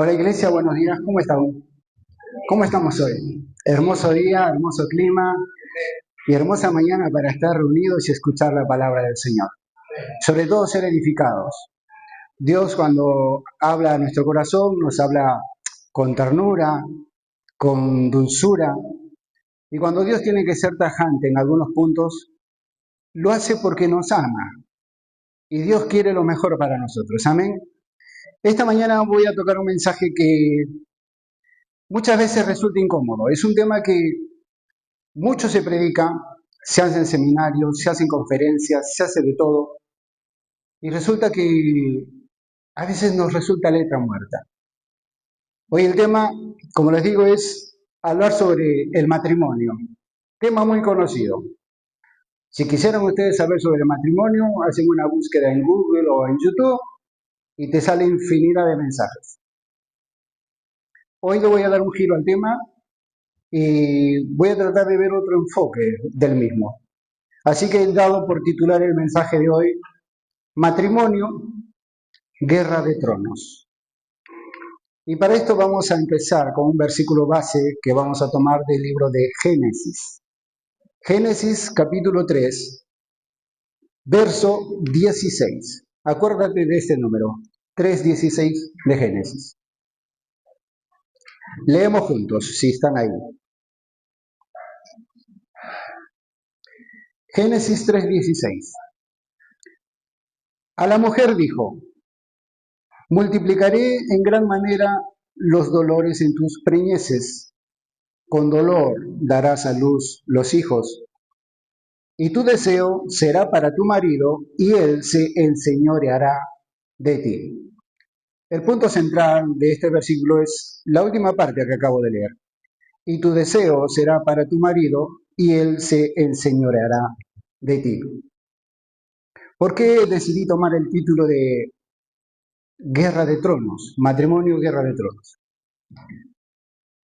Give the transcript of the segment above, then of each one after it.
Hola iglesia, buenos días, ¿cómo están? ¿Cómo estamos hoy? Hermoso día, hermoso clima y hermosa mañana para estar reunidos y escuchar la palabra del Señor. Sobre todo ser edificados. Dios cuando habla a nuestro corazón nos habla con ternura, con dulzura, y cuando Dios tiene que ser tajante en algunos puntos, lo hace porque nos ama y Dios quiere lo mejor para nosotros. Amén. Esta mañana voy a tocar un mensaje que muchas veces resulta incómodo. Es un tema que mucho se predica, se hacen seminarios, se hacen conferencias, se hace de todo, y resulta que a veces nos resulta letra muerta. Hoy el tema, como les digo, es hablar sobre el matrimonio, tema muy conocido. Si quisieran ustedes saber sobre el matrimonio, hacen una búsqueda en Google o en YouTube y te sale infinidad de mensajes. Hoy le voy a dar un giro al tema y voy a tratar de ver otro enfoque del mismo. Así que he dado por titular el mensaje de hoy, Matrimonio, Guerra de Tronos. Y para esto vamos a empezar con un versículo base que vamos a tomar del libro de Génesis. Génesis capítulo 3, verso 16. Acuérdate de este número, 3:16 de Génesis. Leemos juntos, si están ahí. Génesis 3:16. A la mujer dijo, multiplicaré en gran manera los dolores en tus preñeces. Con dolor darás a luz los hijos, y tu deseo será para tu marido, y él se enseñoreará de ti. El punto central de este versículo es la última parte que acabo de leer. Y tu deseo será para tu marido, y él se enseñoreará de ti. ¿Por qué decidí tomar el título de Guerra de Tronos, Matrimonio, Guerra de Tronos?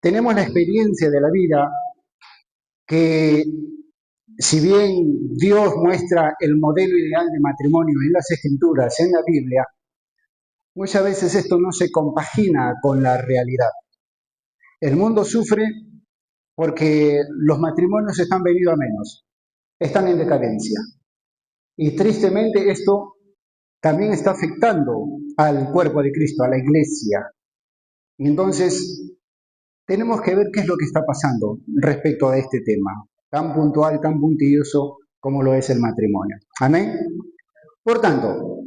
Tenemos la experiencia de la vida que, si bien Dios muestra el modelo ideal de matrimonio en las Escrituras, en la Biblia, muchas veces esto no se compagina con la realidad. El mundo sufre porque los matrimonios están venidos a menos, están en decadencia. Y tristemente esto también está afectando al cuerpo de Cristo, a la iglesia. Y entonces tenemos que ver qué es lo que está pasando respecto a este tema, tan puntual, tan puntilloso como lo es el matrimonio. Amén. Por tanto,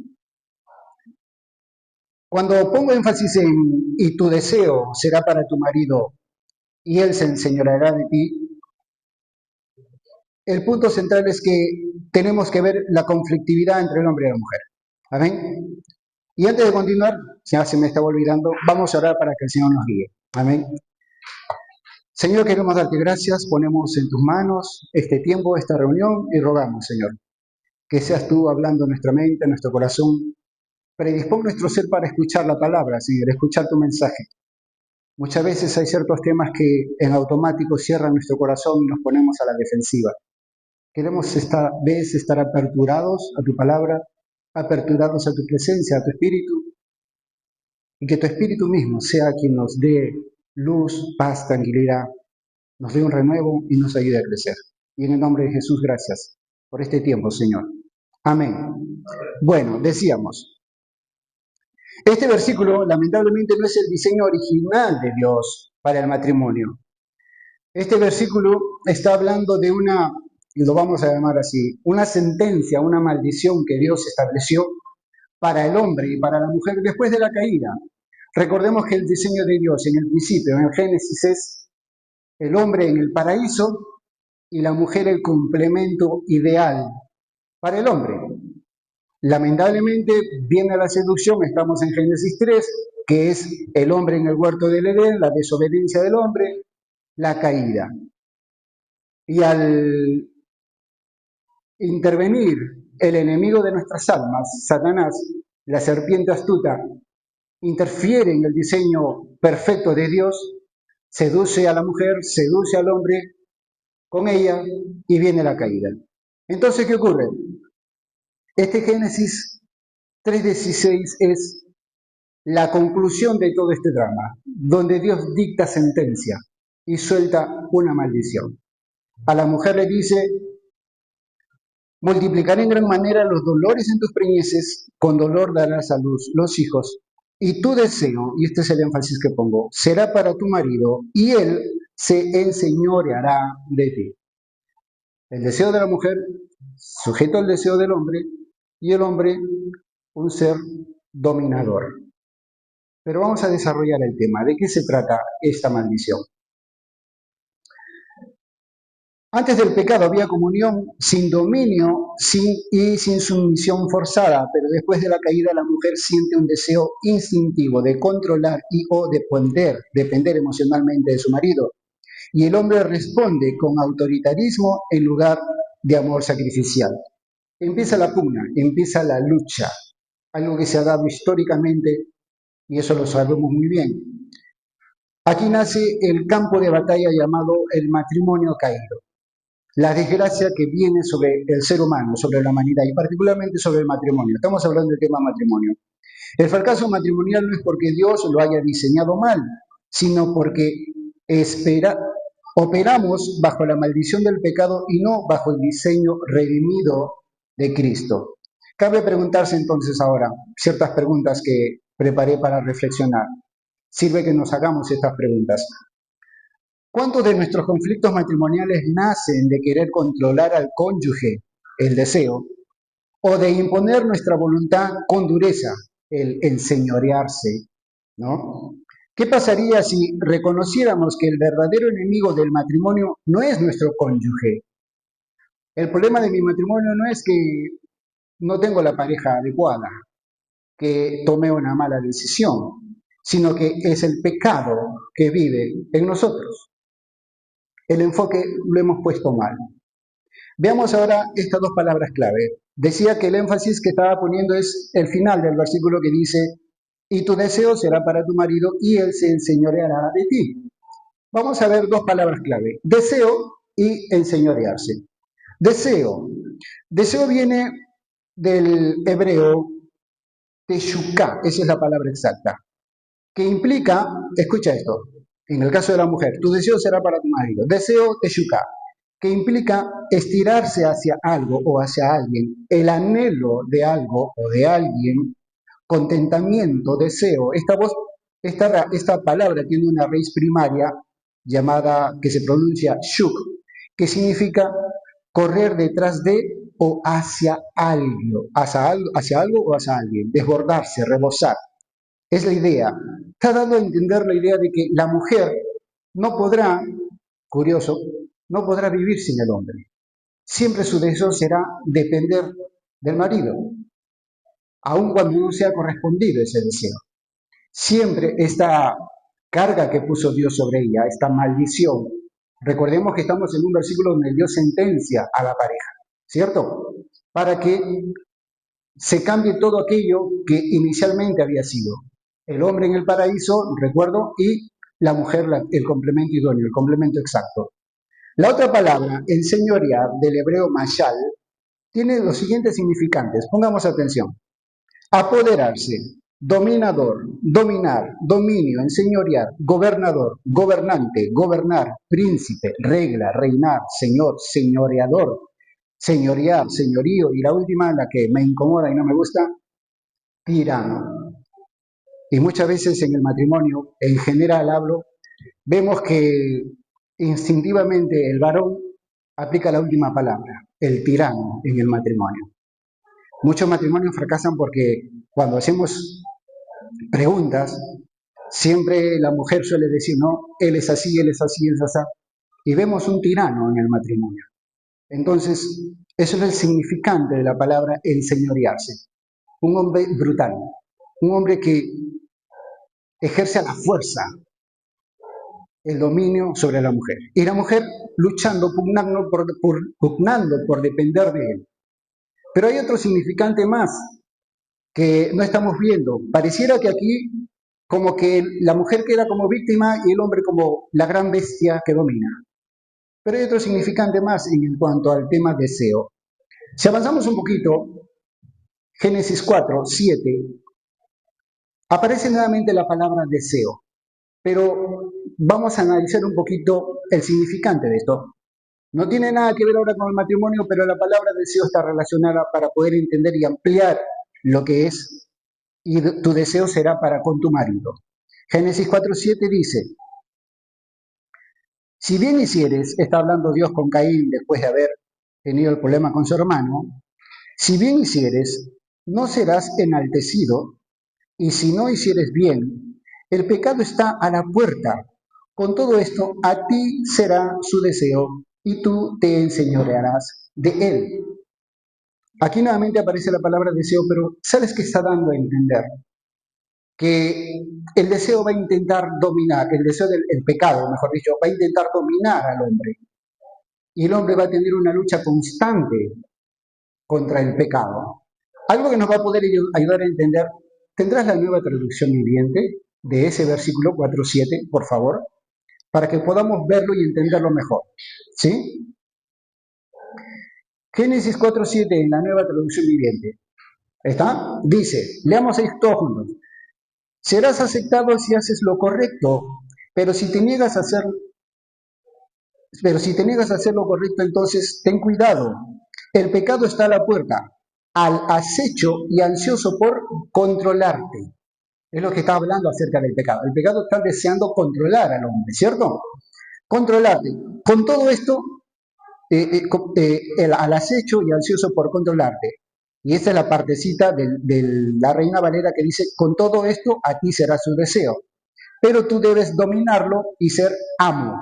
cuando pongo énfasis en y tu deseo será para tu marido y él se enseñoreará de ti, el punto central es que tenemos que ver la conflictividad entre el hombre y la mujer. Amén. Y antes de continuar, ya se me estaba olvidando, vamos a orar para que el Señor nos guíe. Amén. Señor, queremos darte gracias, ponemos en tus manos este tiempo, esta reunión y rogamos, Señor, que seas tú hablando en nuestra mente, en nuestro corazón. Predispón nuestro ser para escuchar la palabra, Señor, escuchar tu mensaje. Muchas veces hay ciertos temas que en automático cierran nuestro corazón y nos ponemos a la defensiva. Queremos esta vez estar aperturados a tu palabra, aperturados a tu presencia, a tu espíritu, y que tu espíritu mismo sea quien nos dé luz, paz, tranquilidad, nos dé un renuevo y nos ayude a crecer. Y en el nombre de Jesús, gracias por este tiempo, Señor. Amén. Bueno, decíamos, este versículo lamentablemente no es el diseño original de Dios para el matrimonio. Este versículo está hablando de una, y lo vamos a llamar así, una sentencia, una maldición que Dios estableció para el hombre y para la mujer después de la caída. Recordemos que el diseño de Dios en el principio, en el Génesis, es el hombre en el paraíso y la mujer el complemento ideal para el hombre. Lamentablemente viene la seducción, estamos en Génesis 3, que es el hombre en el huerto del Edén, la desobediencia del hombre, la caída. Y al intervenir el enemigo de nuestras almas, Satanás, la serpiente astuta, interfiere en el diseño perfecto de Dios, seduce a la mujer, seduce al hombre con ella y viene la caída. Entonces, ¿qué ocurre? Este Génesis 3:16 es la conclusión de todo este drama, donde Dios dicta sentencia y suelta una maldición. A la mujer le dice: multiplicaré en gran manera los dolores en tus preñeces, con dolor darás a luz los hijos, y tu deseo, y este es el énfasis que pongo, será para tu marido, y él se enseñoreará de ti. El deseo de la mujer sujeto al deseo del hombre, y el hombre un ser dominador. Pero vamos a desarrollar el tema. ¿De qué se trata esta maldición? Antes del pecado había comunión sin dominio y sin sumisión forzada, pero después de la caída la mujer siente un deseo instintivo de controlar y o depender emocionalmente de su marido. Y el hombre responde con autoritarismo en lugar de amor sacrificial. Empieza la pugna, empieza la lucha, algo que se ha dado históricamente y eso lo sabemos muy bien. Aquí nace el campo de batalla llamado el matrimonio caído. La desgracia que viene sobre el ser humano, sobre la humanidad y particularmente sobre el matrimonio. Estamos hablando del tema matrimonio. El fracaso matrimonial no es porque Dios lo haya diseñado mal, sino porque operamos bajo la maldición del pecado y no bajo el diseño redimido de Cristo. Cabe preguntarse entonces ahora ciertas preguntas que preparé para reflexionar. Sirve que nos hagamos estas preguntas. ¿Cuántos de nuestros conflictos matrimoniales nacen de querer controlar al cónyuge, el deseo, o de imponer nuestra voluntad con dureza, el enseñorearse, ¿no? ¿Qué pasaría si reconociéramos que el verdadero enemigo del matrimonio no es nuestro cónyuge? El problema de mi matrimonio no es que no tengo la pareja adecuada, que tomé una mala decisión, sino que es el pecado que vive en nosotros. El enfoque lo hemos puesto mal. Veamos ahora estas dos palabras clave. Decía que el énfasis que estaba poniendo es el final del versículo que dice: y tu deseo será para tu marido y él se enseñoreará de ti. Vamos a ver dos palabras clave: deseo y enseñorearse. Deseo. Deseo viene del hebreo teshuká, esa es la palabra exacta, que implica, escucha esto, en el caso de la mujer, tu deseo será para tu marido. Deseo teshuká, que implica estirarse hacia algo o hacia alguien, el anhelo de algo o de alguien, contentamiento, deseo. Esta palabra tiene una raíz primaria llamada, que se pronuncia shuk, que significa correr detrás de o hacia algo o hacia alguien, desbordarse, rebosar. Es la idea. Está dando a entender la idea de que la mujer no podrá, curioso, no podrá vivir sin el hombre. Siempre su deseo será depender del marido, aun cuando no sea correspondido ese deseo. Siempre esta carga que puso Dios sobre ella, esta maldición. Recordemos que estamos en un versículo donde Dios sentencia a la pareja, ¿cierto? Para que se cambie todo aquello que inicialmente había sido. El hombre en el paraíso, recuerdo, y la mujer el complemento idóneo, el complemento exacto. La otra palabra, enseñorear, del hebreo mashal, tiene los siguientes significantes. Pongamos atención. Apoderarse, dominador, dominar, dominio, enseñorear, gobernador, gobernante, gobernar, príncipe, regla, reinar, señor, señoreador, señorear, señorío, y la última, la que me incomoda y no me gusta, tirano. Y muchas veces en el matrimonio, en general hablo, vemos que instintivamente el varón aplica la última palabra, el tirano, en el matrimonio. Muchos matrimonios fracasan porque cuando hacemos preguntas, siempre la mujer suele decir: no, él es así, él es así, él es así. Y vemos un tirano en el matrimonio. Entonces, eso es el significante de la palabra enseñorearse. Un hombre brutal, un hombre que ejerce a la fuerza el dominio sobre la mujer. Y la mujer luchando, pugnando por depender de él. Pero hay otro significante más que no estamos viendo. Pareciera que aquí como que la mujer queda como víctima y el hombre como la gran bestia que domina. Pero hay otro significante más en cuanto al tema deseo. Si avanzamos un poquito, Génesis 4, 7, Aparece nuevamente la palabra deseo, pero vamos a analizar un poquito el significante de esto. No tiene nada que ver ahora con el matrimonio, pero la palabra deseo está relacionada para poder entender y ampliar lo que es, y tu deseo será para con tu marido. Génesis 4:7 dice, si bien hicieres, está hablando Dios con Caín después de haber tenido el problema con su hermano, si bien hicieres, no serás enaltecido, y si no hicieres bien, el pecado está a la puerta. Con todo esto, a ti será su deseo, y tú te enseñorearás de él. Aquí nuevamente aparece la palabra deseo, pero ¿sabes qué está dando a entender? Que el deseo va a intentar dominar, el deseo del el pecado, mejor dicho, va a intentar dominar al hombre. Y el hombre va a tener una lucha constante contra el pecado. Algo que nos va a poder ayudar a entender, ¿tendrás la nueva traducción viviente de ese versículo 4:7, por favor? Para que podamos verlo y entenderlo mejor. ¿Sí? Génesis 4:7 en la nueva traducción viviente. ¿Está? Dice, leamos esto juntos. Serás aceptado si haces lo correcto, pero si te niegas a hacer, pero si te niegas a hacer lo correcto, entonces ten cuidado. El pecado está a la puerta, al acecho y ansioso por controlarte. Es lo que está hablando acerca del pecado. El pecado está deseando controlar al hombre, ¿cierto? Controlarte. Con todo esto, al acecho y ansioso por controlarte. Y esta es la partecita de la Reina Valera que dice, con todo esto a ti será su deseo. Pero tú debes dominarlo y ser amo.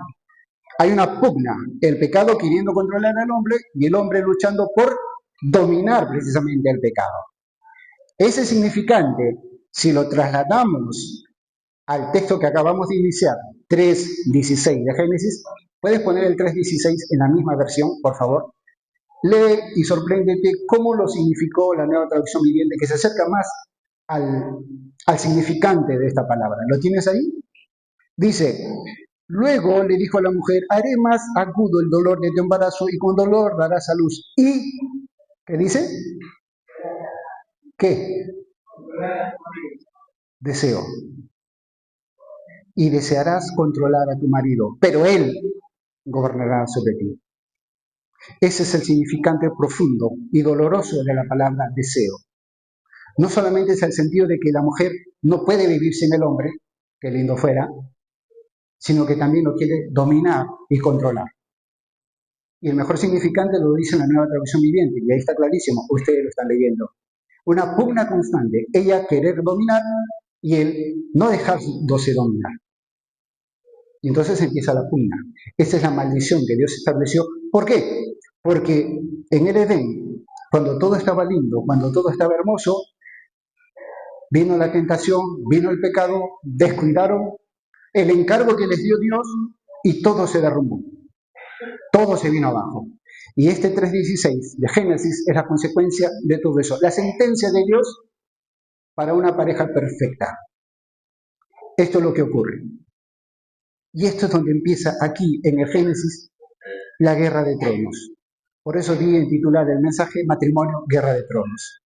Hay una pugna, el pecado queriendo controlar al hombre y el hombre luchando por dominar precisamente el pecado. Ese significante, si lo trasladamos al texto que acabamos de iniciar, 3:16 de Génesis, puedes poner el 3:16 en la misma versión, por favor. Lee y sorpréndete cómo lo significó la nueva traducción viviente, que se acerca más al significante de esta palabra. ¿Lo tienes ahí? Dice, luego le dijo a la mujer, haré más agudo el dolor de tu embarazo y con dolor darás a luz. ¿Y qué dice? ¿Qué? Deseo. Y desearás controlar a tu marido, pero él gobernará sobre ti. Ese es el significante profundo y doloroso de la palabra deseo. No solamente es el sentido de que la mujer no puede vivir sin el hombre, que lindo fuera, sino que también lo quiere dominar y controlar. Y el mejor significante lo dice en la nueva traducción viviente, y ahí está clarísimo, ustedes lo están leyendo. Una pugna constante, ella querer dominar y él no dejándose dominar. Y entonces empieza la pugna. Esa es la maldición que Dios estableció. ¿Por qué? Porque en el Edén, cuando todo estaba lindo, cuando todo estaba hermoso, vino la tentación, vino el pecado, descuidaron el encargo que les dio Dios y todo se derrumbó. Todo se vino abajo. Y este 3:16 de Génesis es la consecuencia de todo eso. La sentencia de Dios para una pareja perfecta. Esto es lo que ocurre. Y esto es donde empieza aquí en el Génesis la guerra de tronos. Por eso di en titular el mensaje Matrimonio, Guerra de Tronos.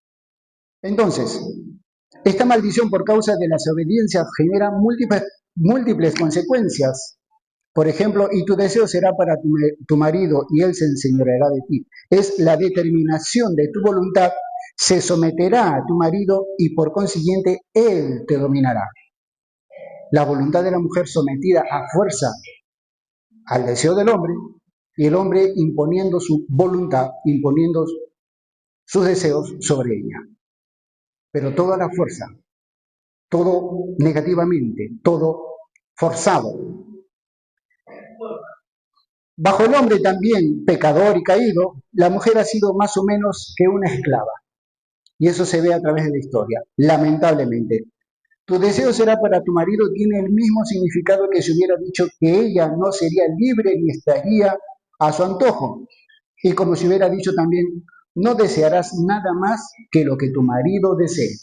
Entonces, esta maldición por causa de la desobediencia genera múltiples consecuencias. Por ejemplo, y tu deseo será para tu marido y él se enseñoreará de ti. Es la determinación de tu voluntad, se someterá a tu marido y por consiguiente él te dominará. La voluntad de la mujer sometida a fuerza al deseo del hombre y el hombre imponiendo su voluntad, imponiendo sus deseos sobre ella. Pero toda la fuerza, todo negativamente, todo forzado. Bajo el hombre también, pecador y caído, la mujer ha sido más o menos que una esclava. Y eso se ve a través de la historia, lamentablemente. Tu deseo será para tu marido tiene el mismo significado que si hubiera dicho que ella no sería libre ni estaría a su antojo. Y como si hubiera dicho también, no desearás nada más que lo que tu marido desee.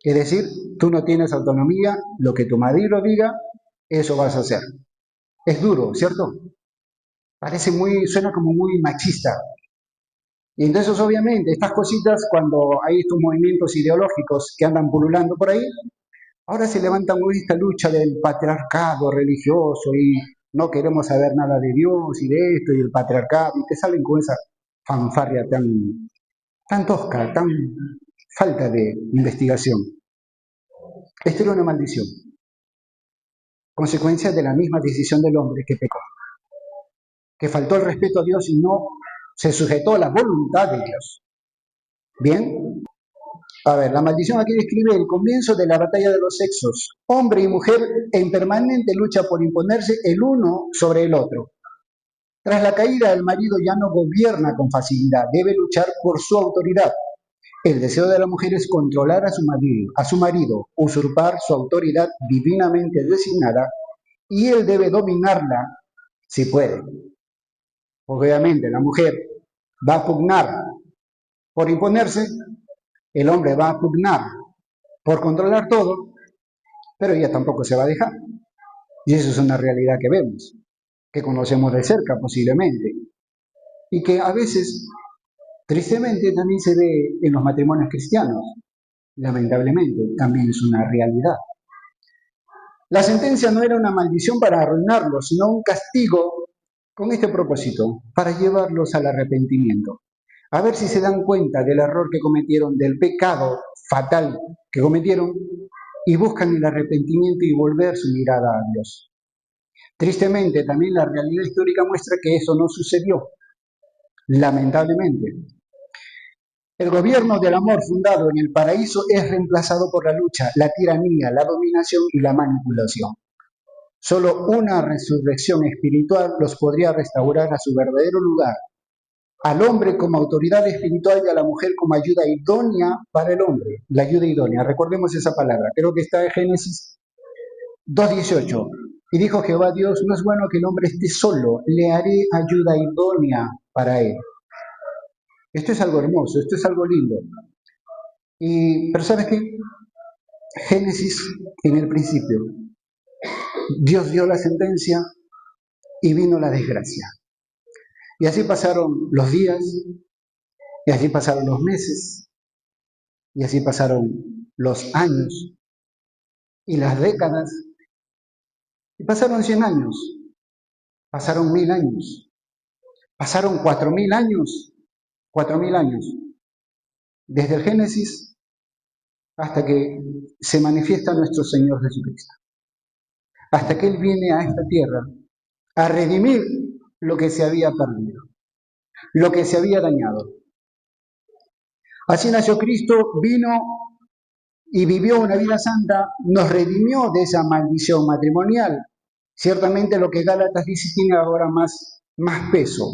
Es decir, tú no tienes autonomía, lo que tu marido diga, eso vas a hacer. Es duro, ¿cierto? Suena como muy machista, Y entonces, obviamente, estas cositas, cuando hay estos movimientos ideológicos que andan pululando por ahí, ahora se levantan con esta lucha del patriarcado religioso y no queremos saber nada de Dios y de esto y el patriarcado, y te salen con esa fanfarria tan tosca, tan falta de investigación. Esto era una maldición, consecuencia de la misma decisión del hombre que pecó, que faltó el respeto a Dios y no se sujetó a la voluntad de Dios. Bien, a ver, la maldición aquí describe el comienzo de la batalla de los sexos. Hombre y mujer en permanente lucha por imponerse el uno sobre el otro. Tras la caída, el marido ya no gobierna con facilidad, debe luchar por su autoridad. El deseo de la mujer es controlar a su marido, usurpar su autoridad divinamente designada, y él debe dominarla si puede. Obviamente, la mujer va a pugnar por imponerse, el hombre va a pugnar por controlar todo, pero ella tampoco se va a dejar. Y eso es una realidad que vemos, que conocemos de cerca posiblemente, y que a veces, tristemente, también se ve en los matrimonios cristianos. Lamentablemente, también es una realidad. La sentencia no era una maldición para arruinarlos, sino un castigo con este propósito, para llevarlos al arrepentimiento. A ver si se dan cuenta del error que cometieron, del pecado fatal que cometieron, y buscan el arrepentimiento y volver su mirada a Dios. Tristemente, también la realidad histórica muestra que eso no sucedió, lamentablemente. El gobierno del amor fundado en el paraíso es reemplazado por la lucha, la tiranía, la dominación y la manipulación. Solo una resurrección espiritual los podría restaurar a su verdadero lugar, al hombre como autoridad espiritual y a la mujer como ayuda idónea para el hombre. La ayuda idónea, recordemos esa palabra, creo que está en Génesis 2:18. Y dijo Jehová Dios, no es bueno que el hombre esté solo, le haré ayuda idónea para él. Esto es algo hermoso, esto es algo lindo. Pero ¿sabes qué? Génesis, en el principio, Dios dio la sentencia y vino la desgracia. Y así pasaron los días, y así pasaron los meses, y así pasaron los años y las décadas, y pasaron 100 años, pasaron 1000 años, pasaron 4000 años, 4000 años, desde el Génesis hasta que se manifiesta nuestro Señor Jesucristo, hasta que Él viene a esta tierra a redimir lo que se había perdido, lo que se había dañado. Así nació Cristo, vino y vivió una vida santa, nos redimió de esa maldición matrimonial. Ciertamente lo que Gálatas dice tiene ahora más peso.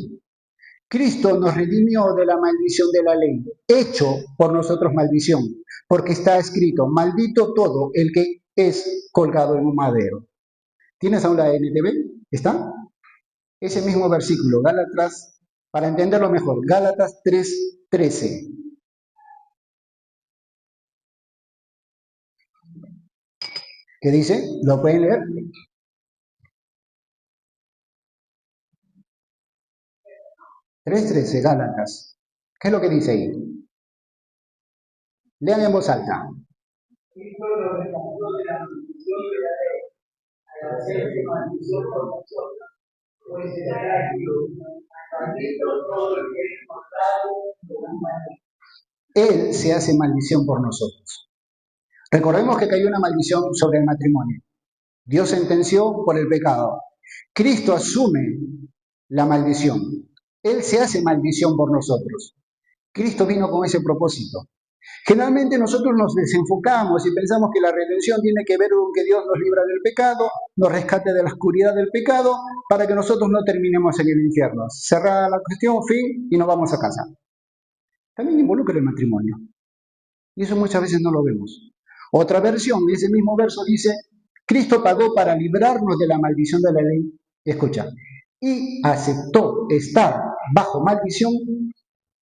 Cristo nos redimió de la maldición de la ley, hecho por nosotros maldición, porque está escrito, maldito todo el que es colgado en un madero. ¿Tienes aún la NTV? ¿Está? Ese mismo versículo, Gálatas, para entenderlo mejor, Gálatas 3:13. ¿Qué dice? ¿Lo pueden leer? 3:13, Gálatas. ¿Qué es lo que dice ahí? Lean en voz alta. Él se hace maldición por nosotros. Recordemos que cayó una maldición sobre el matrimonio. Dios sentenció por el pecado. Cristo asume la maldición. Él se hace maldición por nosotros. Cristo vino con ese propósito. Generalmente nosotros nos desenfocamos y pensamos que la redención tiene que ver con que Dios nos libra del pecado, nos rescate de la oscuridad del pecado, para que nosotros no terminemos en el infierno. Cerrada la cuestión, fin, y nos vamos a casa. También involucra el matrimonio. Y eso muchas veces no lo vemos. Otra versión, ese mismo verso dice, Cristo pagó para librarnos de la maldición de la ley. Escucha, y aceptó estar bajo maldición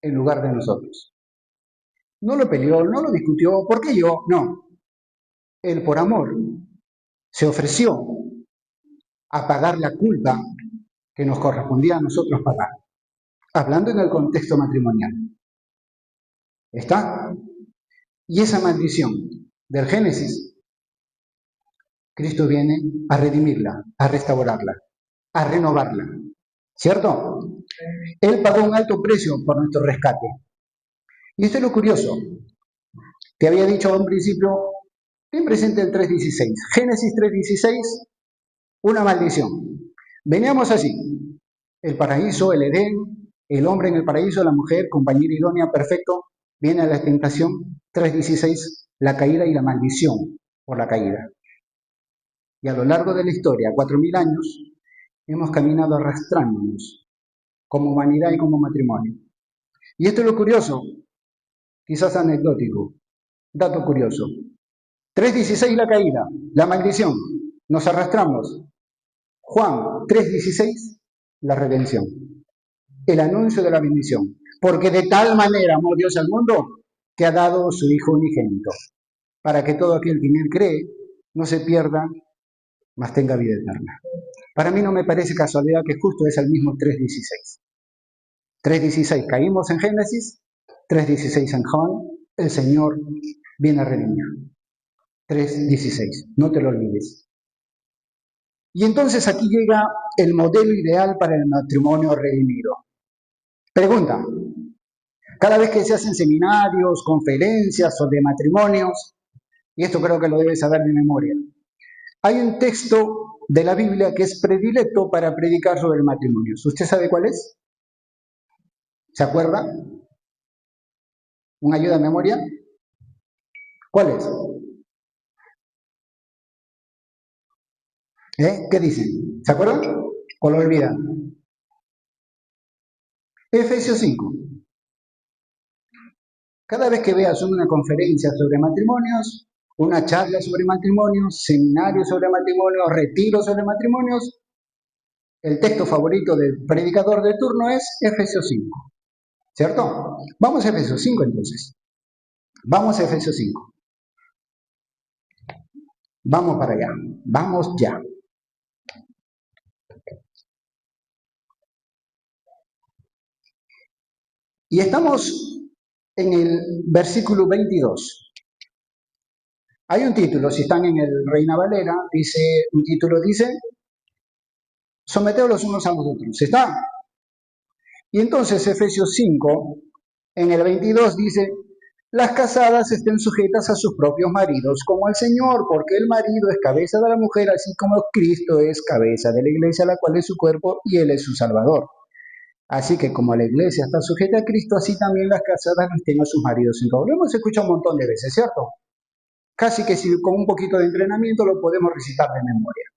en lugar de nosotros. No lo peleó, no lo discutió, ¿por qué yo? No. Él por amor se ofreció a pagar la culpa que nos correspondía a nosotros pagar. hablando en el contexto matrimonial. ¿Está? Y esa maldición del Génesis, Cristo viene a redimirla, a restaurarla, a renovarla. ¿Cierto? Él pagó un alto precio por nuestro rescate. Y esto es lo curioso. Te había dicho a un principio, ten presente el 3.16. Génesis 3.16, una maldición. Veníamos así. El paraíso, el Edén, el hombre en el paraíso, la mujer, compañera idónea, perfecto. Viene a la tentación, 3.16, la caída y la maldición por la caída. Y a lo largo de la historia, 4.000 años, hemos caminado arrastrándonos como humanidad y como matrimonio. Y esto es lo curioso, quizás anecdótico, dato curioso. 3.16 la caída, la maldición, nos arrastramos. Juan 3.16, la redención, el anuncio de la bendición. Porque de tal manera amó Dios al mundo que ha dado su Hijo unigénito, para que todo aquel que en él cree no se pierda, mas tenga vida eterna. Para mí no me parece casualidad que justo es el mismo 3.16. 3.16 caímos en Génesis, 3.16 en Juan, el Señor viene a redimir. 3.16, no te lo olvides. Y entonces aquí llega el modelo ideal para el matrimonio redimido. Pregunta, cada vez que se hacen seminarios, conferencias o de matrimonios, y esto creo que lo debes saber de memoria, hay un texto de la Biblia que es predilecto para predicar sobre el matrimonio. ¿Usted sabe cuál es? ¿Se acuerda? ¿Una ayuda de memoria? ¿Cuál es? ¿Qué dicen? ¿Se acuerdan? ¿O lo olvidan? Efesios 5. Cada vez que veas una conferencia sobre matrimonios, una charla sobre matrimonios, seminarios sobre matrimonios, retiros sobre matrimonios, el texto favorito del predicador de turno es Efesios 5. ¿Cierto? Vamos a Efesios 5 entonces. Vamos a Efesios 5. Vamos para allá. Vamos ya. Y estamos en el versículo 22. Hay un título, si están en el Reina Valera, un título dice, someteos los unos a los otros. ¿Está? Y entonces Efesios 5, en el 22 dice, las casadas estén sujetas a sus propios maridos como al Señor, porque el marido es cabeza de la mujer, así como Cristo es cabeza de la iglesia, la cual es su cuerpo y él es su Salvador. Así que como la iglesia está sujeta a Cristo, así también las casadas no estén a sus maridos en todo. Lo hemos escuchado un montón de veces, ¿cierto? Casi que si con un poquito de entrenamiento lo podemos recitar de memoria.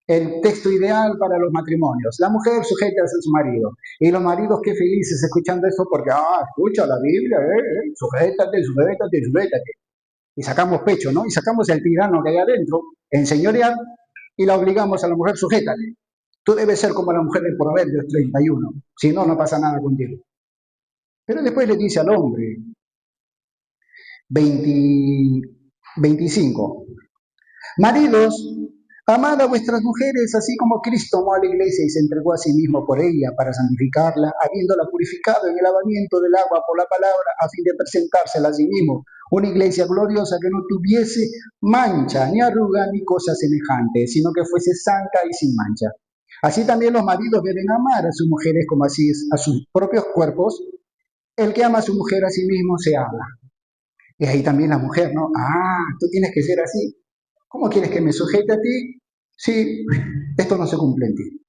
El texto ideal para los matrimonios. La mujer sujeta a su marido. Y los maridos qué felices escuchando eso porque, escucha la Biblia, sujétate, sujétate, sujétate. Y sacamos pecho, ¿no? Y sacamos el tirano que hay adentro, enseñorear, y la obligamos a la mujer, sujétate. Tú debes ser como la mujer de Proverbios 31. Si no, no pasa nada contigo. Pero después le dice al hombre, 25, maridos, amad a vuestras mujeres, así como Cristo amó a la iglesia y se entregó a sí mismo por ella para santificarla, habiéndola purificado en el lavamiento del agua por la palabra, a fin de presentársela a sí mismo, una iglesia gloriosa que no tuviese mancha, ni arruga, ni cosa semejante, sino que fuese santa y sin mancha. Así también los maridos deben amar a sus mujeres como así es a sus propios cuerpos. El que ama a su mujer a sí mismo se ama. Y ahí también la mujer, ¿no? Tú tienes que ser así. ¿Cómo quieres que me sujete a ti? Sí, esto no se cumple en ti.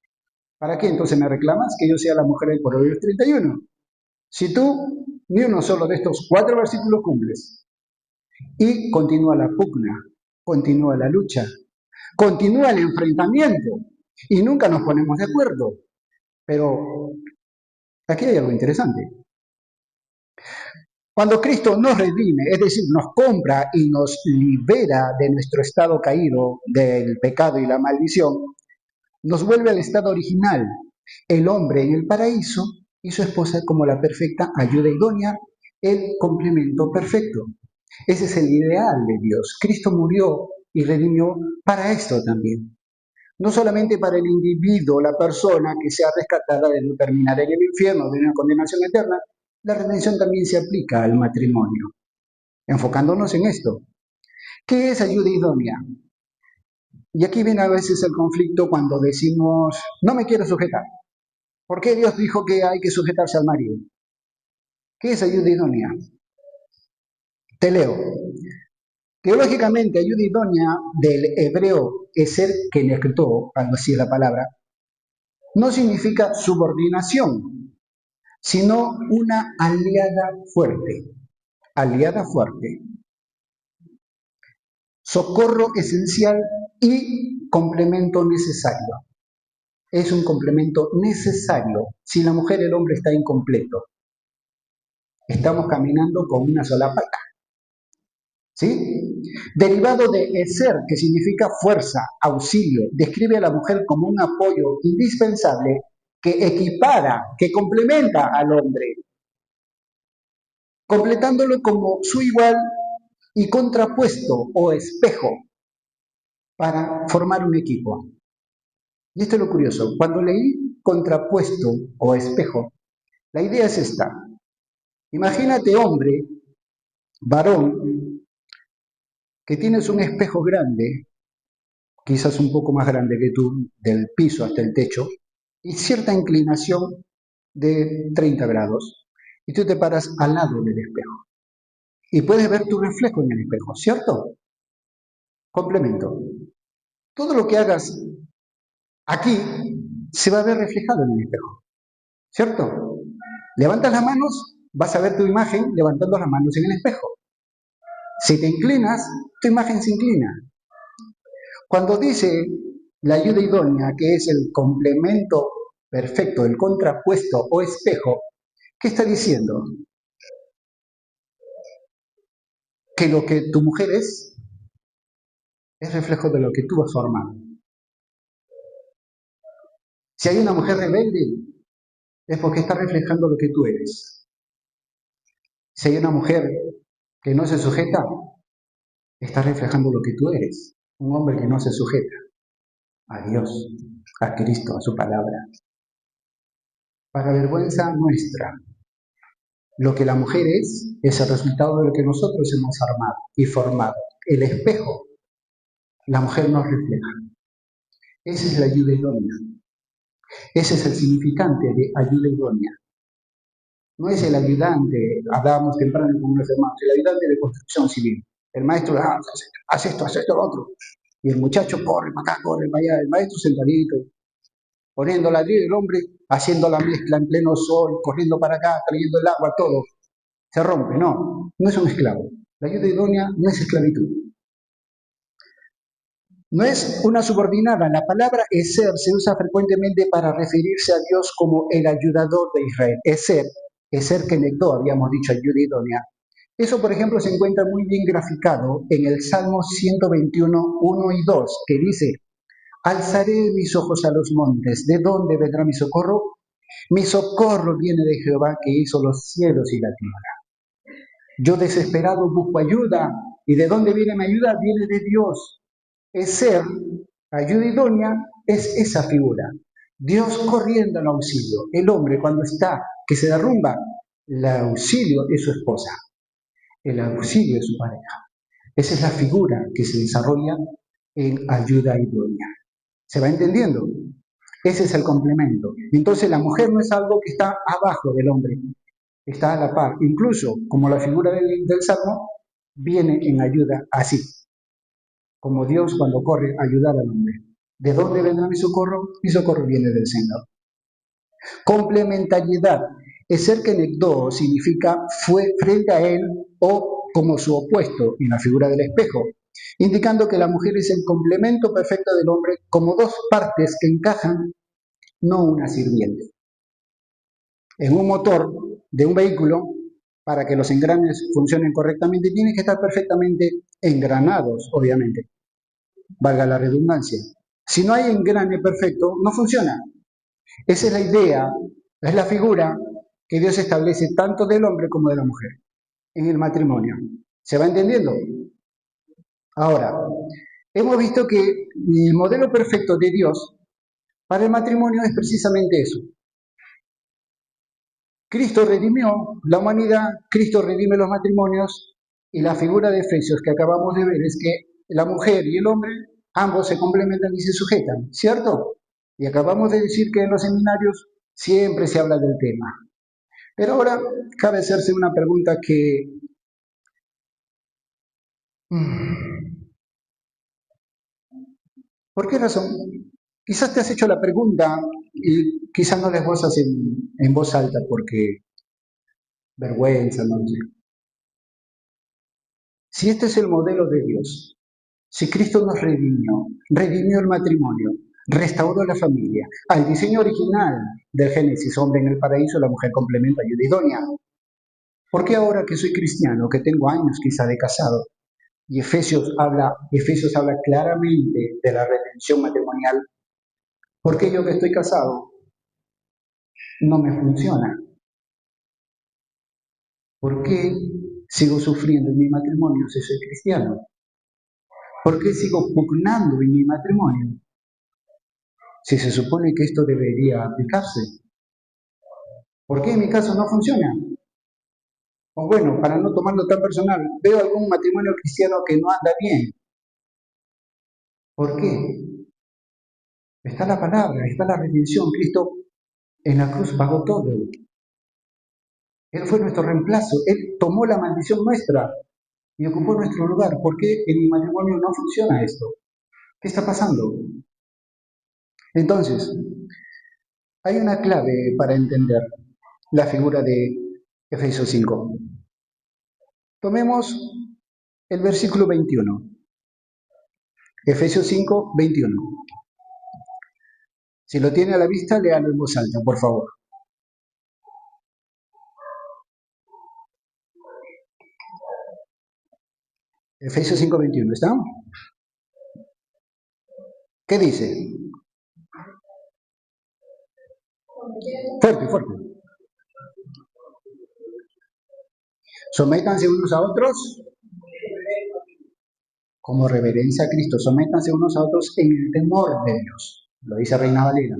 ¿Para qué entonces me reclamas que yo sea la mujer del Proverbios 31? Si tú ni uno solo de estos 4 versículos cumples. Y continúa la pugna, continúa la lucha, continúa el enfrentamiento. Y nunca nos ponemos de acuerdo. Pero aquí hay algo interesante. Cuando Cristo nos redime, es decir, nos compra y nos libera de nuestro estado caído, del pecado y la maldición, nos vuelve al estado original, el hombre en el paraíso y su esposa como la perfecta ayuda idónea, el complemento perfecto. Ese es el ideal de Dios. Cristo murió y redimió para esto también. No solamente para el individuo, la persona que sea rescatada de no terminar en el infierno, de una condenación eterna, la redención también se aplica al matrimonio. Enfocándonos en esto. ¿Qué es ayuda idónea? Y aquí viene a veces el conflicto cuando decimos, no me quiero sujetar. ¿Por qué Dios dijo que hay que sujetarse al marido? ¿Qué es ayuda idónea? Te leo. Teológicamente, ayuda idónea del hebreo eser kenegdo, algo así es la palabra, no significa subordinación, sino una aliada fuerte. Aliada fuerte. Socorro esencial y complemento necesario. Es un complemento necesario. Si la mujer y el hombre está incompleto, estamos caminando con una sola pata. ¿Sí? Derivado de ser, que significa fuerza, auxilio, describe a la mujer como un apoyo indispensable que equipara, que complementa al hombre, completándolo como su igual y contrapuesto o espejo para formar un equipo. Y esto es lo curioso. Cuando leí contrapuesto o espejo, la idea es esta. Imagínate, hombre, varón, que tienes un espejo grande, quizás un poco más grande que tú, del piso hasta el techo, y cierta inclinación de 30 grados. Y tú te paras al lado del espejo. Y puedes ver tu reflejo en el espejo, ¿cierto? Complemento. Todo lo que hagas aquí se va a ver reflejado en el espejo, ¿cierto? Levantas las manos, vas a ver tu imagen levantando las manos en el espejo. Si te inclinas, tu imagen se inclina. Cuando dice la ayuda idónea, que es el complemento perfecto, el contrapuesto o espejo, ¿qué está diciendo? Que lo que tu mujer es reflejo de lo que tú has formado. Si hay una mujer rebelde, es porque está reflejando lo que tú eres. Si hay una mujer que no se sujeta, está reflejando lo que tú eres. Un hombre que no se sujeta a Dios, a Cristo, a su palabra. Para vergüenza nuestra, lo que la mujer es el resultado de lo que nosotros hemos armado y formado. El espejo, la mujer nos refleja. Esa es la ayuda idónea. Ese es el significante de ayuda idónea. No es el ayudante, hablábamos temprano con unos hermanos, el ayudante de construcción civil. El maestro, haz esto, lo otro. Y el muchacho corre para acá, corre para allá. El maestro sentadito, poniendo ladrillo, el hombre haciendo la mezcla en pleno sol, corriendo para acá, trayendo el agua, todo. Se rompe, no es un esclavo. La ayuda idónea no es esclavitud. No es una subordinada. La palabra eser se usa frecuentemente para referirse a Dios como el ayudador de Israel. Eser kenegdo, habíamos dicho, ayuda idónea. Eso, por ejemplo, se encuentra muy bien graficado en el Salmo 121, 1 y 2, que dice, alzaré mis ojos a los montes, ¿de dónde vendrá mi socorro? Mi socorro viene de Jehová, que hizo los cielos y la tierra. Yo desesperado busco ayuda, ¿y de dónde viene mi ayuda? Viene de Dios. Ser, ayuda idónea, es esa figura. Dios corriendo al auxilio. El hombre cuando está, que se derrumba, el auxilio es su esposa. El auxilio es su pareja. Esa es la figura que se desarrolla en ayuda idónea. ¿Se va entendiendo? Ese es el complemento. Entonces la mujer no es algo que está abajo del hombre, está a la par. Incluso, como la figura del Salmo, viene en ayuda así, como Dios cuando corre a ayudar al hombre. ¿De dónde vendrá mi socorro? Mi socorro viene del Señor. Complementariedad. Eser kenegdo significa fue frente a él o como su opuesto en la figura del espejo, indicando que la mujer es el complemento perfecto del hombre como dos partes que encajan, no una sirviente. En un motor de un vehículo, para que los engranes funcionen correctamente, tienen que estar perfectamente engranados, obviamente, valga la redundancia. Si no hay engrane perfecto, no funciona. Esa es la idea, es la figura que Dios establece tanto del hombre como de la mujer en el matrimonio. ¿Se va entendiendo? Ahora, Hemos visto que el modelo perfecto de Dios para el matrimonio es precisamente eso. Cristo redimió la humanidad, Cristo redime los matrimonios y la figura de Efesios que acabamos de ver es que la mujer y el hombre ambos se complementan y se sujetan, ¿cierto? Y acabamos de decir que en los seminarios siempre se habla del tema. Pero ahora cabe hacerse una pregunta que... ¿Por qué razón? Quizás te has hecho la pregunta y quizás no la esbozas en voz alta porque vergüenza, no lo sé. Si este es el modelo de Dios, si Cristo nos redimió el matrimonio, restauró la familia, al diseño original del Génesis, hombre en el paraíso, la mujer complementa ayuda idónea, ¿por qué ahora que soy cristiano, que tengo años quizá de casado, y Efesios habla claramente de la redención matrimonial, ¿por qué yo que estoy casado no me funciona? ¿Por qué sigo sufriendo en mi matrimonio si soy cristiano? ¿Por qué sigo pugnando en mi matrimonio si se supone que esto debería aplicarse? ¿Por qué en mi caso no funciona? O bueno, para no tomarlo tan personal, veo algún matrimonio cristiano que no anda bien. ¿Por qué? Está la palabra, está la redención. Cristo en la cruz pagó todo. Él fue nuestro reemplazo. Él tomó la maldición nuestra y ocupó nuestro lugar. ¿Por qué en mi matrimonio no funciona esto? ¿Qué está pasando? Entonces, hay una clave para entender la figura de Efesios 5. Tomemos el versículo 21. Efesios 5, 21. Si lo tiene a la vista, léalo en voz alta, por favor. Efesios 5, 21, ¿está? ¿Qué dice? Fuerte, fuerte. Sométanse unos a otros como reverencia a Cristo. Sométanse unos a otros en el temor de Dios. Lo dice Reina Valera.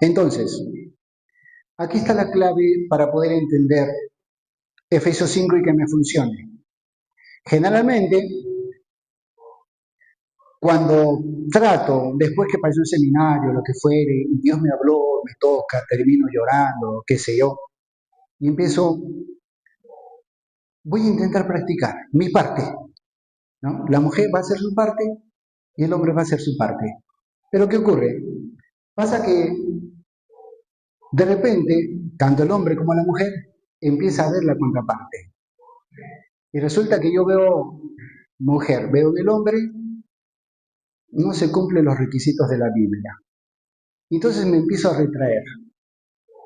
Entonces, aquí está la clave para poder entender Efesios 5 y que me funcione. Generalmente, cuando trato, después que pasé un seminario, lo que fuere, y Dios me habló, me toca, termino llorando, qué sé yo, y empiezo, voy a intentar practicar mi parte, ¿no? La mujer va a hacer su parte y el hombre va a hacer su parte. Pero ¿qué ocurre? Pasa que de repente, tanto el hombre como la mujer empieza a ver la contraparte. Y resulta que yo veo mujer, veo en el hombre, no se cumplen los requisitos de la Biblia. Y entonces me empiezo a retraer,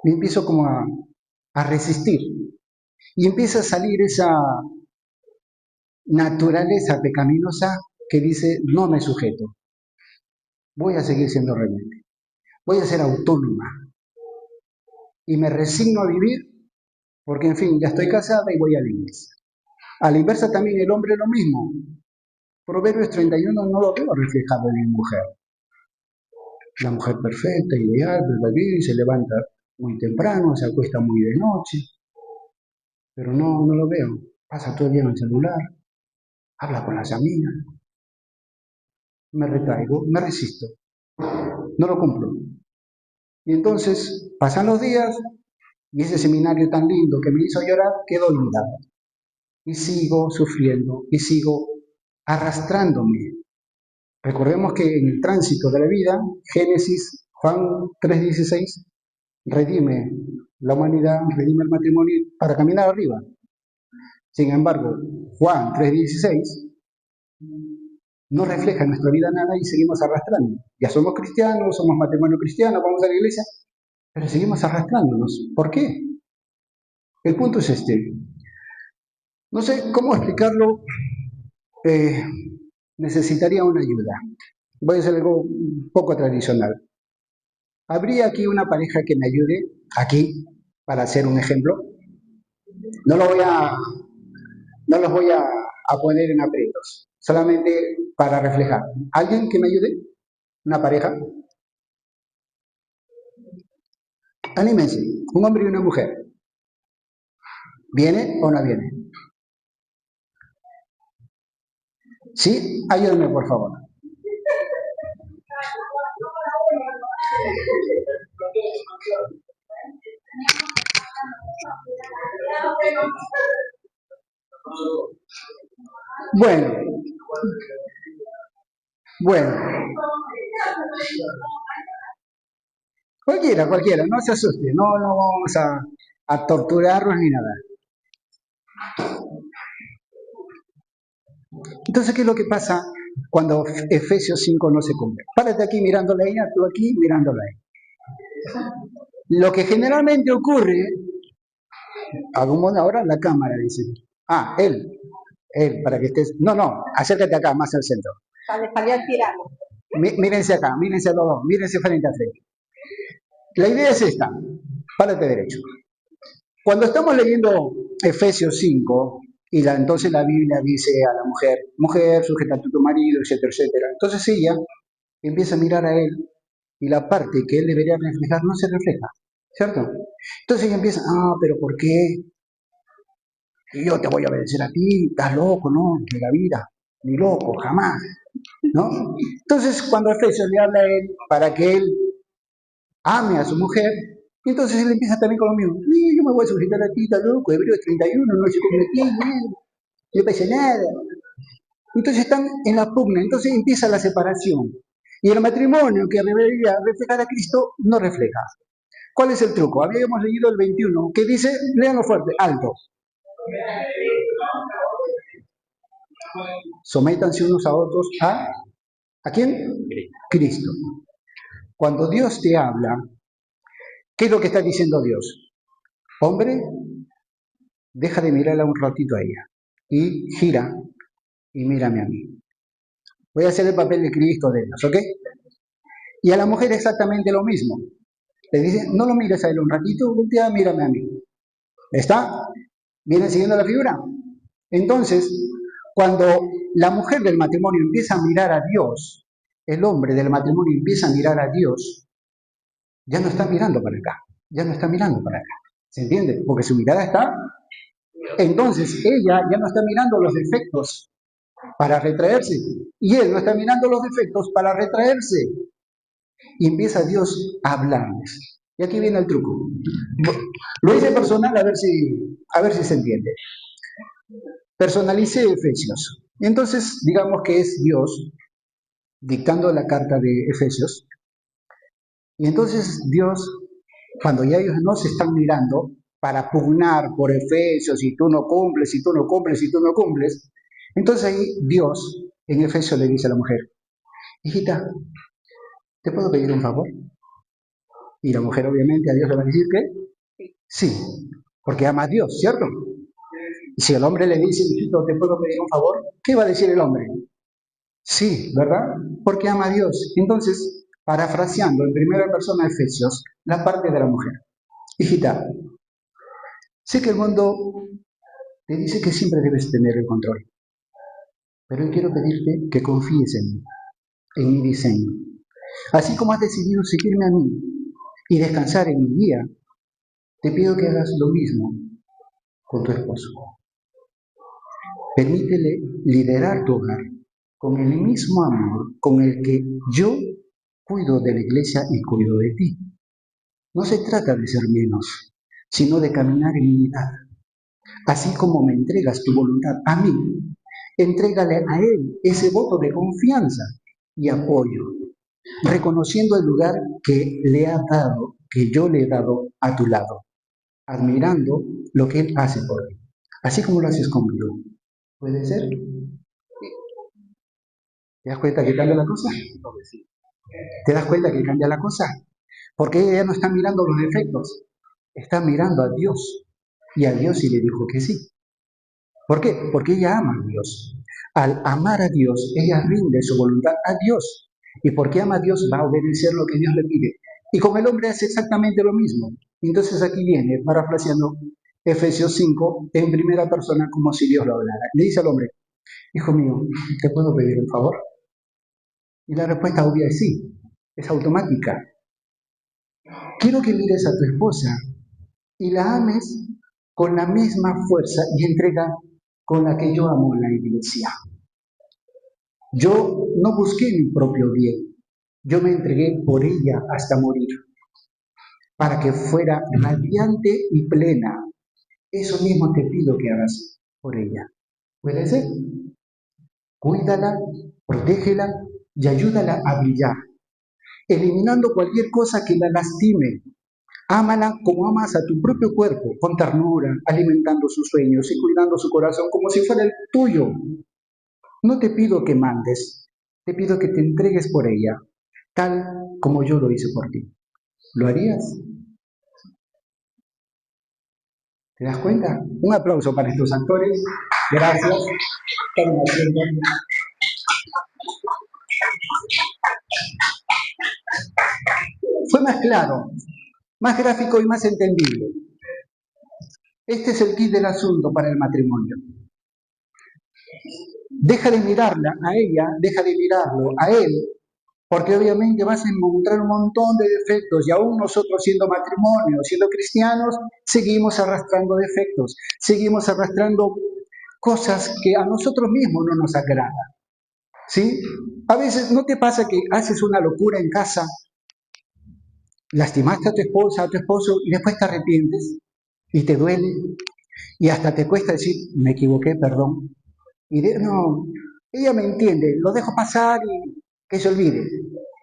me empiezo como a resistir. Y empieza a salir esa naturaleza pecaminosa que dice, no me sujeto, voy a seguir siendo rebelde, voy a ser autónoma y me resigno a vivir porque, en fin, ya estoy casada y voy a la iglesia. A la inversa también el hombre lo mismo. Proverbios 31 no lo veo reflejado en la mujer. La mujer perfecta, ideal, verdadera, se levanta muy temprano, se acuesta muy de noche, pero no lo veo. Pasa todo el día en el celular, habla con las amigas, me retraigo, me resisto, no lo cumplo. Y entonces pasan los días y ese seminario tan lindo que me hizo llorar quedó olvidado. Y sigo sufriendo y sigo arrastrándome. Recordemos que en el tránsito de la vida, Génesis, Juan 3:16, redime la humanidad, redime el matrimonio para caminar arriba. Sin embargo, Juan 3:16 no refleja en nuestra vida nada y seguimos arrastrando. Ya somos cristianos, somos matrimonio cristiano, vamos a la iglesia, pero seguimos arrastrándonos. ¿Por qué? El punto es este. No sé cómo explicarlo, eh, necesitaría una ayuda. Voy a hacer algo un poco tradicional. ¿Habría aquí una pareja que me ayude aquí para hacer un ejemplo? No, lo voy a, no los voy a poner en aprietos. solamente para reflejar. ¿Alguien que me ayude? ¿Una pareja? Anímense, un hombre y una mujer. ¿Viene o no viene? ¿Sí? Ayúdenme, por favor. Bueno, bueno. Cualquiera, no se asuste, no vamos a torturarlos ni nada. Entonces, ¿qué es lo que pasa cuando Efesios 5 no se cumple? Párate aquí mirándola a ella, tú aquí mirándola a ella. Lo que generalmente ocurre, hagamos ahora la cámara, dice. Ah, él, para que estés. No, acércate acá, más al centro. Para tirarlo. Mírense acá, mírense a los dos, mírense frente a frente. La idea es esta, párate derecho. Cuando estamos leyendo Efesios 5, y entonces la Biblia dice a la mujer, sujeta a tu marido, etcétera, etcétera. Entonces ella empieza a mirar a él y la parte que él debería reflejar no se refleja, ¿cierto? Entonces ella empieza, pero ¿por qué? Y yo te voy a obedecer a ti, estás loco, ¿no? De la vida, ni loco, jamás, ¿no? Entonces cuando Efesios le habla a él para que él ame a su mujer, y entonces él empieza también con lo mismo. Yo me voy a sujetar a ti, está loco, Hebreo 31, no se convirtió, no pasa nada. Entonces están en la pugna, entonces empieza la separación. Y el matrimonio que debería reflejar a Cristo no refleja. ¿Cuál es el truco? Habíamos leído el 21, que dice, léanlo fuerte, alto. Sométanse unos a otros ¿a quién? Cristo. Cuando Dios te habla, ¿qué es lo que está diciendo Dios? Hombre, deja de mirarla un ratito a ella y gira y mírame a mí. Voy a hacer el papel de Cristo de Dios, ¿ok? Y a la mujer exactamente lo mismo. Le dice, no lo mires a él un ratito, voltea, mírame a mí. ¿Está? ¿Vienen siguiendo la figura? Entonces, cuando la mujer del matrimonio empieza a mirar a Dios, el hombre del matrimonio empieza a mirar a Dios, ya no está mirando para acá, ya no está mirando para acá. ¿Se entiende? Porque su mirada está. Entonces, ella ya no está mirando los defectos para retraerse, y él no está mirando los defectos para retraerse. Y empieza Dios a hablarles. Y aquí viene el truco. Lo hice personal a ver si se entiende. Personalicé Efesios. Entonces, digamos que es Dios dictando la carta de Efesios. Y entonces Dios, cuando ya ellos no se están mirando para pugnar por Efesios, y tú no cumples, y tú no cumples, y tú no cumples, entonces ahí Dios en Efesios le dice a la mujer, hijita, ¿te puedo pedir un favor? Y la mujer obviamente a Dios le va a decir que sí, porque ama a Dios, ¿cierto? Y si el hombre le dice, hijito, ¿te puedo pedir un favor? ¿Qué va a decir el hombre? Sí, ¿verdad? Porque ama a Dios. Entonces, parafraseando en primera persona Efesios, la parte de la mujer. Hijita, sé que el mundo te dice que siempre debes tener el control, pero yo quiero pedirte que confíes en mí, en mi diseño. Así como has decidido seguirme a mí y descansar en mi guía, te pido que hagas lo mismo con tu esposo. Permítele liderar tu hogar con el mismo amor con el que yo cuido de la iglesia y cuido de ti. No se trata de ser menos, sino de caminar en unidad. Así como me entregas tu voluntad a mí, entrégale a él ese voto de confianza y apoyo, reconociendo el lugar que le ha dado, que yo le he dado a tu lado, admirando lo que él hace por ti, así como lo haces conmigo. ¿Puede ser? ¿Te das cuenta que cambia la cosa? ¿Te das cuenta que cambia la cosa? Porque ella ya no está mirando los defectos, está mirando a Dios. Y a Dios sí le dijo que sí. ¿Por qué? Porque ella ama a Dios. Al amar a Dios, ella rinde su voluntad a Dios. Y porque ama a Dios, va a obedecer lo que Dios le pide. Y con el hombre hace exactamente lo mismo. Entonces aquí viene, parafraseando Efesios 5, en primera persona, como si Dios lo hablara. Le dice al hombre, hijo mío, ¿te puedo pedir un favor? Y la respuesta obvia es sí, es automática. Quiero que mires a tu esposa y la ames con la misma fuerza y entrega con la que yo amo la iglesia. Yo no busqué mi propio bien, yo me entregué por ella hasta morir, para que fuera radiante y plena. Eso mismo te pido que hagas por ella. ¿Puede ser? Cuídala, protégela y ayúdala a brillar, eliminando cualquier cosa que la lastime. Ámala como amas a tu propio cuerpo, con ternura, alimentando sus sueños y cuidando su corazón como si fuera el tuyo. No te pido que mandes, te pido que te entregues por ella, tal como yo lo hice por ti. ¿Lo harías? ¿Te das cuenta? Un aplauso para estos actores. Gracias. Tomen asiento. Fue más claro, más gráfico y más entendible. Este es el kit del asunto para el matrimonio. Deja de mirarla a ella, deja de mirarlo a él, porque obviamente vas a encontrar un montón de defectos y aún nosotros siendo matrimonio, siendo cristianos, seguimos arrastrando defectos, seguimos arrastrando cosas que a nosotros mismos no nos agradan. ¿Sí? A veces no te pasa que haces una locura en casa, lastimaste a tu esposa, a tu esposo y después te arrepientes y te duele y hasta te cuesta decir, me equivoqué, perdón. No, ella me entiende, lo dejo pasar y que se olvide,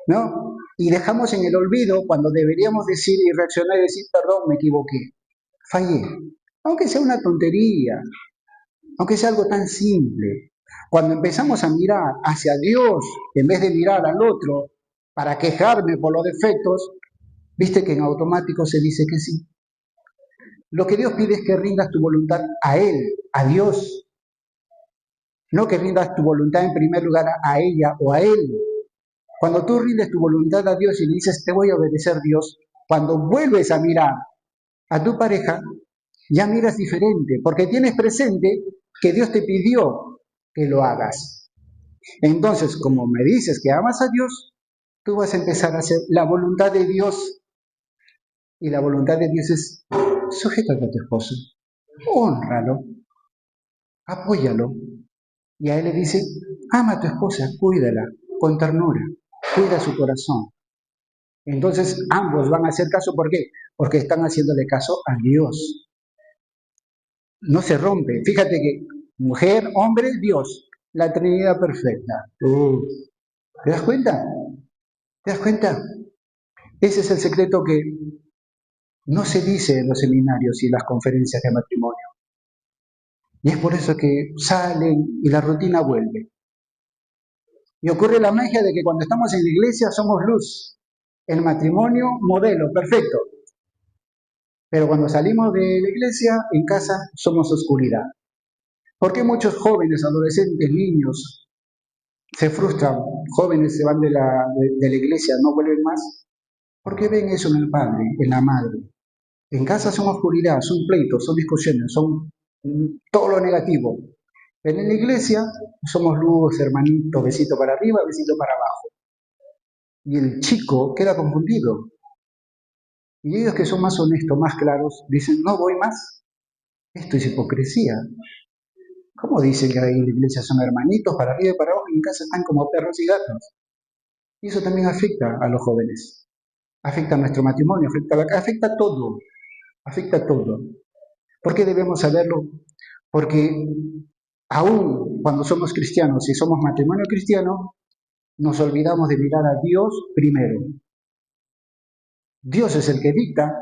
¿no? Y dejamos en el olvido cuando deberíamos decir y reaccionar y decir, perdón, me equivoqué, fallé. Aunque sea una tontería, aunque sea algo tan simple. Cuando empezamos a mirar hacia Dios en vez de mirar al otro para quejarme por los defectos, viste que en automático se dice que sí. Lo que Dios pide es que rindas tu voluntad a Él, a Dios. No que rindas tu voluntad en primer lugar a ella o a Él. Cuando tú rindes tu voluntad a Dios y le dices, te voy a obedecer Dios, cuando vuelves a mirar a tu pareja, ya miras diferente, porque tienes presente que Dios te pidió que lo hagas. Entonces, como me dices que amas a Dios, tú vas a empezar a hacer la voluntad de Dios. Y la voluntad de Dios es, sujétate a tu esposo, hónralo, apóyalo. Y a él le dice, ama a tu esposa, cuídala con ternura, cuida su corazón. Entonces ambos van a hacer caso, ¿por qué? Porque están haciéndole caso a Dios. No se rompe. Fíjate que mujer, hombre, Dios, la Trinidad perfecta. ¿Te das cuenta? ¿Te das cuenta? Ese es el secreto que no se dice en los seminarios y en las conferencias de matrimonio. Y es por eso que salen y la rutina vuelve. Y ocurre la magia de que cuando estamos en la iglesia somos luz. El matrimonio, modelo, perfecto. Pero cuando salimos de la iglesia, en casa somos oscuridad. ¿Por qué muchos jóvenes, adolescentes, niños se frustran? Jóvenes se van de la iglesia, no vuelven más. Porque ven eso en el padre, en la madre. En casa son oscuridad, son pleitos, son discusiones, son todo lo negativo. Pero en la iglesia somos luz, hermanito, besito para arriba, besito para abajo. Y el chico queda confundido. Y ellos que son más honestos, más claros, dicen, no voy más. Esto es hipocresía. ¿Cómo dicen que ahí en la iglesia son hermanitos para arriba y para abajo y en casa están como perros y gatos? Y eso también afecta a los jóvenes. Afecta a nuestro matrimonio, afecta todo. Afecta todo. ¿Por qué debemos saberlo? Porque aún cuando somos cristianos y somos matrimonio cristiano, nos olvidamos de mirar a Dios primero. Dios es el que dicta,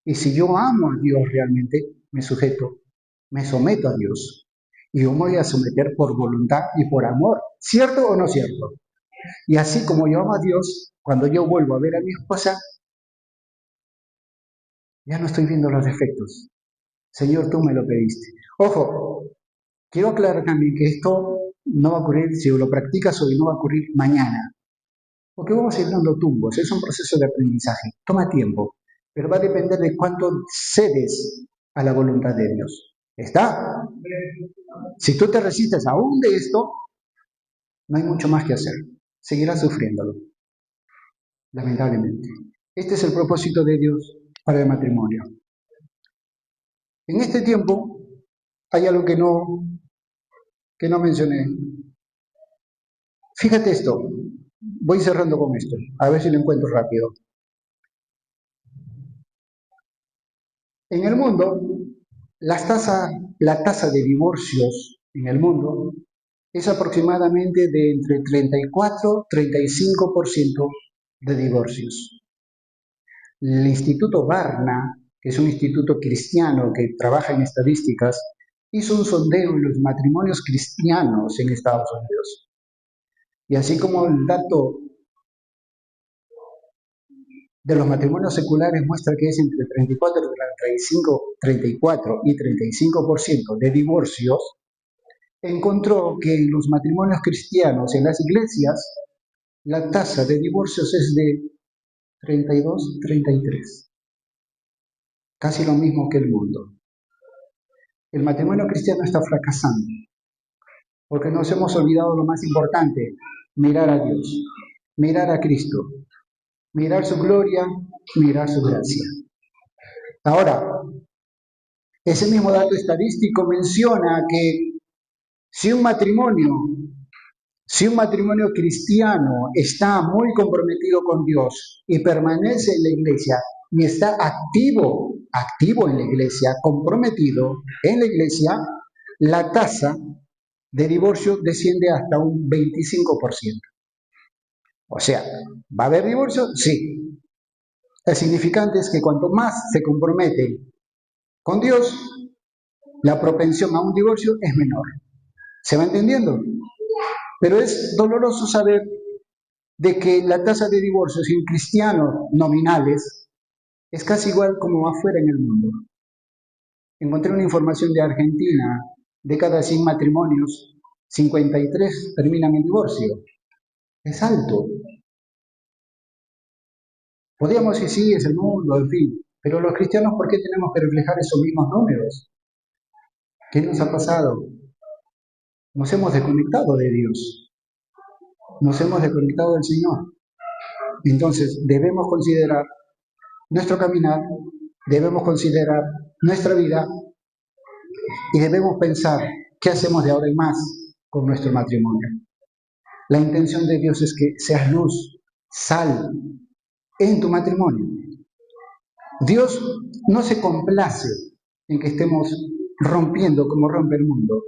y si yo amo a Dios realmente, me sujeto, me someto a Dios. Y yo me voy a someter por voluntad y por amor. ¿Cierto o no cierto? Y así como yo amo a Dios, cuando yo vuelvo a ver a mi esposa, ya no estoy viendo los defectos. Señor, tú me lo pediste. Ojo, quiero aclarar también que esto no va a ocurrir si lo practicas hoy, no va a ocurrir mañana. Porque vamos a ir dando tumbos, es un proceso de aprendizaje, toma tiempo, pero va a depender de cuánto cedes a la voluntad de Dios. ¿Está? Si tú te resistes aún de esto, no hay mucho más que hacer. Seguirás sufriéndolo, lamentablemente. Este es el propósito de Dios para el matrimonio. En este tiempo hay algo que no mencioné. Fíjate esto. Voy cerrando con esto. A ver si lo encuentro rápido. En el mundo, la tasa de divorcios en el mundo es aproximadamente de entre 34 y 35% de divorcios. El Instituto Barna, que es un instituto cristiano que trabaja en estadísticas, hizo un sondeo en los matrimonios cristianos en Estados Unidos. Y así como el dato de los matrimonios seculares muestra que es entre 34 y 35% de divorcios, encontró que en los matrimonios cristianos en las iglesias la tasa de divorcios es de 32-33, casi lo mismo que el mundo. El matrimonio cristiano está fracasando porque nos hemos olvidado lo más importante: mirar a Dios, mirar a Cristo, mirar su gloria, mirar su gracia. Ahora, ese mismo dato estadístico menciona que si un matrimonio, si un matrimonio cristiano está muy comprometido con Dios y permanece en la iglesia y está activo en la iglesia, comprometido en la iglesia, la tasa de divorcio desciende hasta un 25%. O sea, ¿va a haber divorcio? Sí. El significante es que cuanto más se comprometen con Dios, la propensión a un divorcio es menor. ¿Se va entendiendo? Pero es doloroso saber de que la tasa de divorcios en cristianos nominales es casi igual como afuera en el mundo. Encontré una información de Argentina: de cada 100 matrimonios, 53 terminan en divorcio. Es alto. Podríamos decir, sí, es el mundo, en fin. Pero los cristianos, ¿por qué tenemos que reflejar esos mismos números? ¿Qué nos ha pasado? Nos hemos desconectado de Dios. Nos hemos desconectado del Señor. Entonces, debemos considerar nuestro caminar, debemos considerar nuestra vida y debemos pensar qué hacemos de ahora en más con nuestro matrimonio. La intención de Dios es que seas luz, sal en tu matrimonio. Dios no se complace en que estemos rompiendo como rompe el mundo.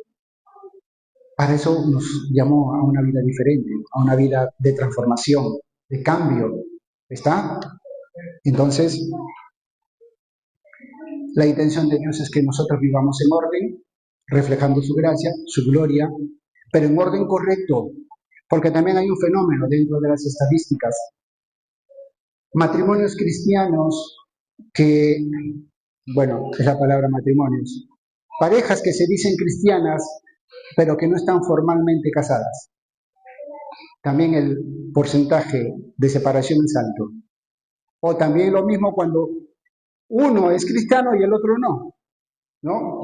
Para eso nos llamó a una vida diferente, a una vida de transformación, de cambio. ¿Está? Entonces, la intención de Dios es que nosotros vivamos en orden, reflejando su gracia, su gloria, pero en orden correcto, porque también hay un fenómeno dentro de las estadísticas. Matrimonios cristianos que, bueno, es la palabra matrimonios, parejas que se dicen cristianas, pero que no están formalmente casadas. También el porcentaje de separación es alto. O también lo mismo cuando uno es cristiano y el otro ¿no?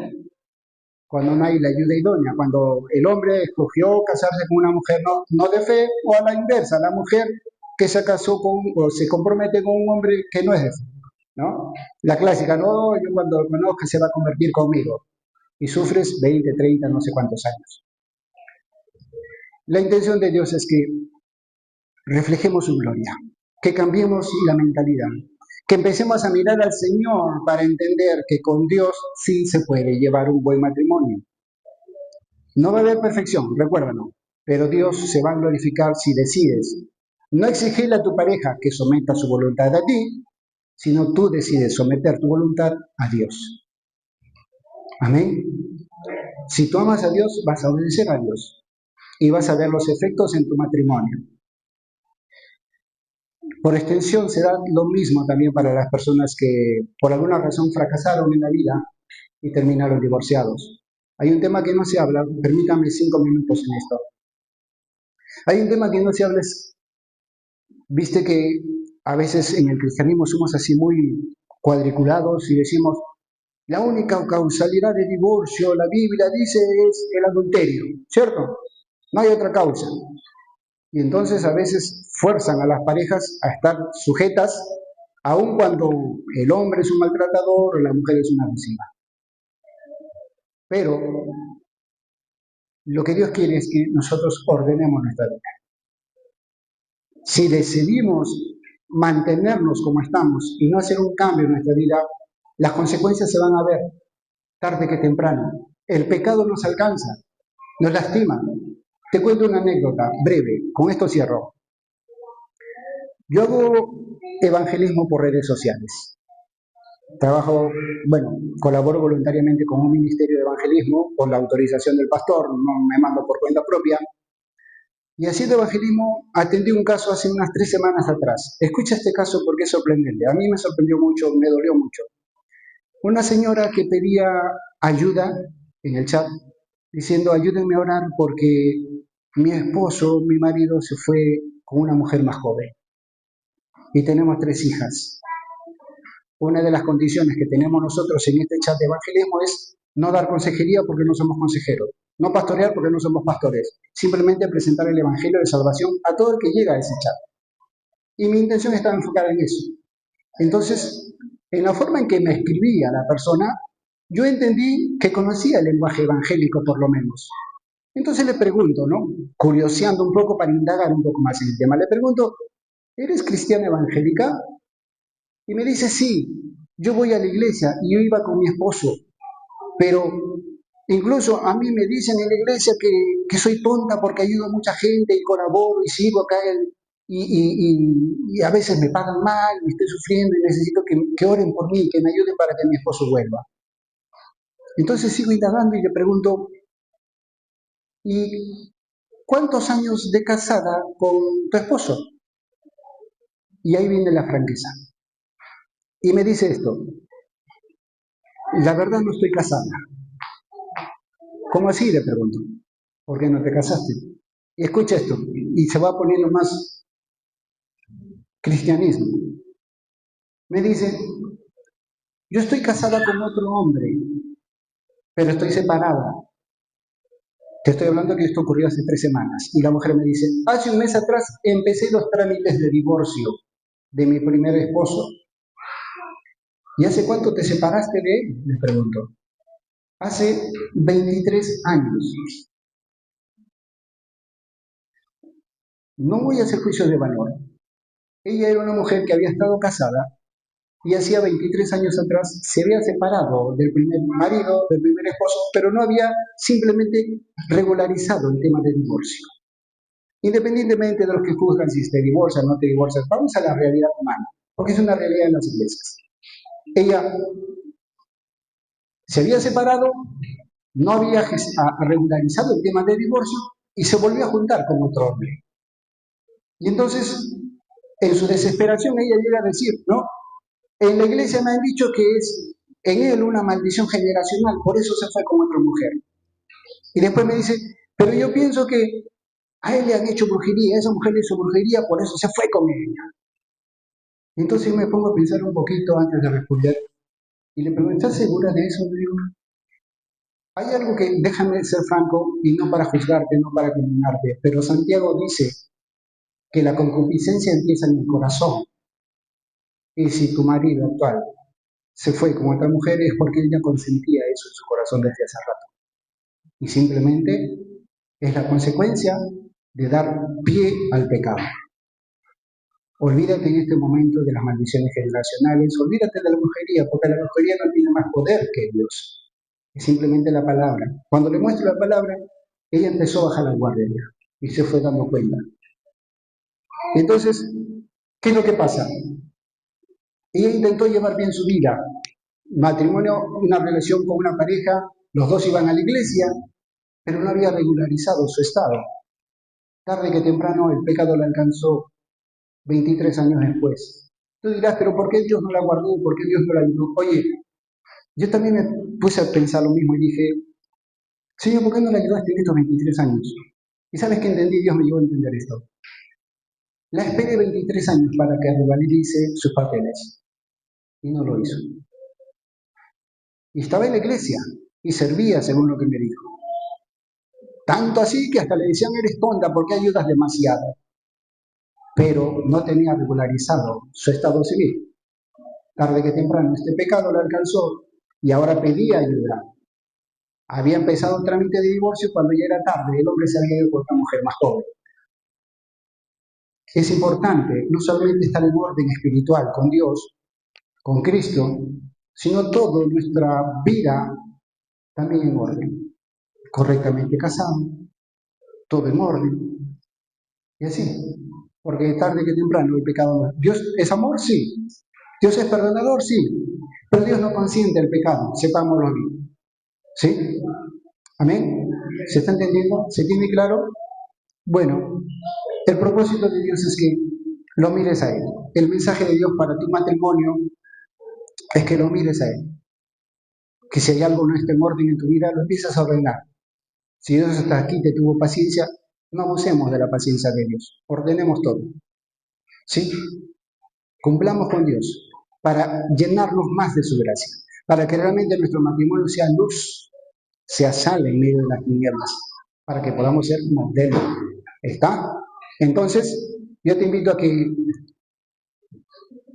Cuando no hay la ayuda idónea, cuando el hombre escogió casarse con una mujer no de fe, o a la inversa, la mujer que se casó con o se compromete con un hombre que no es de fe, ¿no? La clásica: no, yo cuando lo conozca se va a convertir conmigo, y sufres 20, 30, no sé cuántos años. La intención de Dios es que reflejemos su gloria, que cambiemos la mentalidad, que empecemos a mirar al Señor para entender que con Dios sí se puede llevar un buen matrimonio. No va a haber perfección, recuérdalo, pero Dios se va a glorificar si decides no exigirle a tu pareja que someta su voluntad a ti, sino tú decides someter tu voluntad a Dios. Amén. Si tú amas a Dios, vas a obedecer a Dios y vas a ver los efectos en tu matrimonio. Por extensión, se da lo mismo también para las personas que por alguna razón fracasaron en la vida y terminaron divorciados. Hay un tema que no se habla, permítame 5 minutos en esto. Hay un tema que no se habla, viste que a veces en el cristianismo somos así muy cuadriculados y decimos: La única causalidad de divorcio, la Biblia dice, es el adulterio, ¿cierto? No hay otra causa. Y entonces a veces fuerzan a las parejas a estar sujetas, aun cuando el hombre es un maltratador o la mujer es una abusiva. Pero lo que Dios quiere es que nosotros ordenemos nuestra vida. Si decidimos mantenernos como estamos y no hacer un cambio en nuestra vida, las consecuencias se van a ver tarde que temprano. El pecado nos alcanza, nos lastima. Te cuento una anécdota breve, con esto cierro. Yo hago evangelismo por redes sociales. Trabajo, colaboro voluntariamente con un ministerio de evangelismo por la autorización del pastor, no me mando por cuenta propia. Y haciendo evangelismo atendí un caso hace unas 3 semanas atrás. Escucha este caso porque es sorprendente. A mí me sorprendió mucho, me dolió mucho. Una señora que pedía ayuda en el chat, diciendo, ayúdenme a orar porque mi esposo, mi marido, se fue con una mujer más joven. Y tenemos 3 hijas. Una de las condiciones que tenemos nosotros en este chat de evangelismo es no dar consejería porque no somos consejeros, no pastorear porque no somos pastores, simplemente presentar el evangelio de salvación a todo el que llega a ese chat. Y mi intención estaba enfocada en eso. Entonces, en la forma en que me escribía la persona, yo entendí que conocía el lenguaje evangélico por lo menos. Entonces le pregunto, ¿no? Curioseando un poco para indagar un poco más en el tema, le pregunto, ¿eres cristiana evangélica? Y me dice, sí, yo voy a la iglesia y yo iba con mi esposo, pero incluso a mí me dicen en la iglesia que soy tonta porque ayudo a mucha gente y colaboro y sigo acá y a veces me pagan mal y estoy sufriendo y necesito que oren por mí, que me ayuden para que mi esposo vuelva. Entonces sigo indagando y le pregunto, ¿y cuántos años de casada con tu esposo? Y ahí viene la franqueza. Y me dice esto, la verdad no estoy casada. ¿Cómo así? Le pregunto. ¿Por qué no te casaste? Y escucha esto, y se va poniendo más cristianismo. Me dice, yo estoy casada con otro hombre, pero estoy separada. Te estoy hablando que esto ocurrió hace 3 semanas. Y la mujer me dice, hace un mes atrás empecé los trámites de divorcio de mi primer esposo. ¿Y hace cuánto te separaste de él? Le pregunto. Hace 23 años. No voy a hacer juicio de valor. Ella era una mujer que había estado casada y hacía 23 años atrás se había separado del primer marido, del primer esposo, pero no había simplemente regularizado el tema del divorcio. Independientemente de los que juzgan si te divorcias o no te divorcias, vamos a la realidad humana, porque es una realidad en las iglesias. Ella se había separado, no había regularizado el tema del divorcio y se volvió a juntar con otro hombre. Y entonces, en su desesperación, ella llega a decir, ¿no? En la iglesia me han dicho que es en él una maldición generacional, por eso se fue con otra mujer. Y después me dice, pero yo pienso que a él le han hecho brujería, esa mujer le hizo brujería, por eso se fue con ella. Y entonces me pongo a pensar un poquito antes de responder y le pregunto, ¿estás segura de eso? Le digo, hay algo que, déjame ser franco, y no para juzgarte, no para condenarte, pero Santiago dice que la concupiscencia empieza en el corazón. Y si tu marido actual se fue con otra mujer es porque ella consentía eso en su corazón desde hace rato. Y simplemente es la consecuencia de dar pie al pecado. Olvídate en este momento de las maldiciones generacionales, olvídate de la brujería, porque la brujería no tiene más poder que Dios. Es simplemente la palabra. Cuando le muestro la palabra, ella empezó a bajar la guardia y se fue dando cuenta. Entonces, ¿qué es lo que pasa? Ella intentó llevar bien su vida. Matrimonio, una relación con una pareja, los dos iban a la iglesia, pero no había regularizado su estado. Tarde que temprano el pecado la alcanzó 23 años después. Tú dirás, pero ¿por qué Dios no la guardó? ¿Por qué Dios no la ayudó? Oye, yo también me puse a pensar lo mismo y dije, Señor, ¿por qué no la ayudaste en estos 23 años? ¿Y sabes qué entendí? Dios me llevó a entender esto. La esperé 23 años para que regularice sus papeles y no lo hizo. Y estaba en la iglesia y servía según lo que me dijo. Tanto así que hasta le decían, eres tonta, ¿por qué ayudas demasiado? Pero no tenía regularizado su estado civil. Tarde que temprano este pecado le alcanzó y ahora pedía ayuda. Había empezado un trámite de divorcio cuando ya era tarde, el hombre se había ido con una mujer más joven. Es importante no solamente estar en orden espiritual con Dios, con Cristo, sino toda nuestra vida también en orden. Correctamente casado, todo en orden. Y así, porque tarde que temprano el pecado no. ¿Dios es amor? Sí. ¿Dios es perdonador? Sí. Pero Dios no consiente el pecado, sepámoslo bien. ¿Sí? ¿Amén? ¿Se está entendiendo? ¿Se tiene claro? Bueno, el propósito de Dios es que lo mires a Él. El mensaje de Dios para tu matrimonio es que lo mires a Él. Que si hay algo no está en orden en tu vida, lo empiezas a ordenar. Si Dios hasta aquí te tuvo paciencia, no abusemos de la paciencia de Dios. Ordenemos todo. ¿Sí? Cumplamos con Dios para llenarnos más de su gracia. Para que realmente nuestro matrimonio sea luz, sea sal en medio de las tinieblas. Para que podamos ser modelo. ¿Está? Entonces, yo te invito a que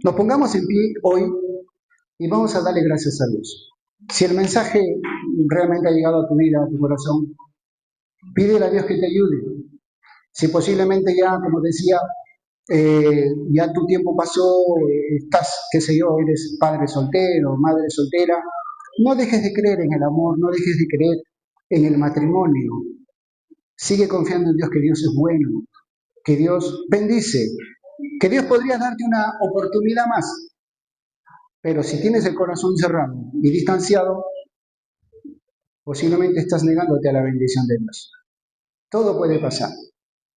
nos pongamos en pie hoy y vamos a darle gracias a Dios. Si el mensaje realmente ha llegado a tu vida, a tu corazón, pídele a Dios que te ayude. Si posiblemente ya, como decía, ya tu tiempo pasó, estás, qué sé yo, eres padre soltero, madre soltera, no dejes de creer en el amor, no dejes de creer en el matrimonio. Sigue confiando en Dios, que Dios es bueno, que Dios bendice, que Dios podría darte una oportunidad más. Pero si tienes el corazón cerrado y distanciado, posiblemente estás negándote a la bendición de Dios. Todo puede pasar,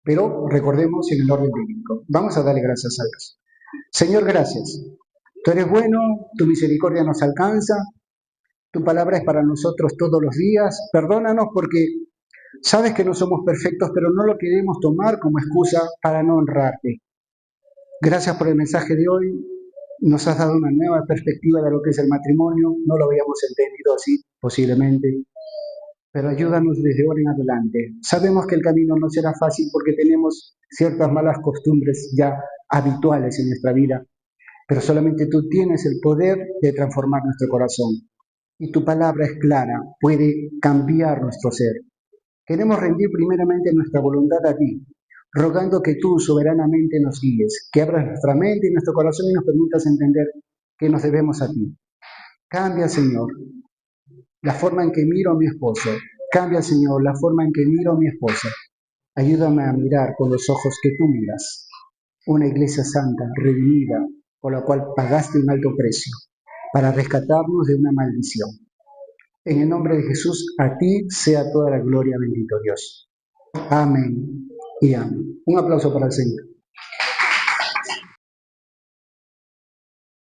pero recordemos en el orden bíblico. Vamos a darle gracias a Dios. Señor, gracias. Tú eres bueno, tu misericordia nos alcanza, tu palabra es para nosotros todos los días. Perdónanos porque sabes que no somos perfectos, pero no lo queremos tomar como excusa para no honrarte. Gracias por el mensaje de hoy. Nos has dado una nueva perspectiva de lo que es el matrimonio. No lo habíamos entendido así, posiblemente, pero ayúdanos desde ahora en adelante. Sabemos que el camino no será fácil porque tenemos ciertas malas costumbres ya habituales en nuestra vida, pero solamente tú tienes el poder de transformar nuestro corazón. Y tu palabra es clara, puede cambiar nuestro ser. Queremos rendir primeramente nuestra voluntad a ti, rogando que tú soberanamente nos guíes, que abras nuestra mente y nuestro corazón y nos permitas entender que nos debemos a ti. Cambia, Señor, la forma en que miro a mi esposo. Cambia, Señor, la forma en que miro a mi esposa. Ayúdame a mirar con los ojos que tú miras. Una iglesia santa, redimida, por la cual pagaste un alto precio, para rescatarnos de una maldición. En el nombre de Jesús, a ti sea toda la gloria, bendito Dios. Amén y amén. Un aplauso para el Señor.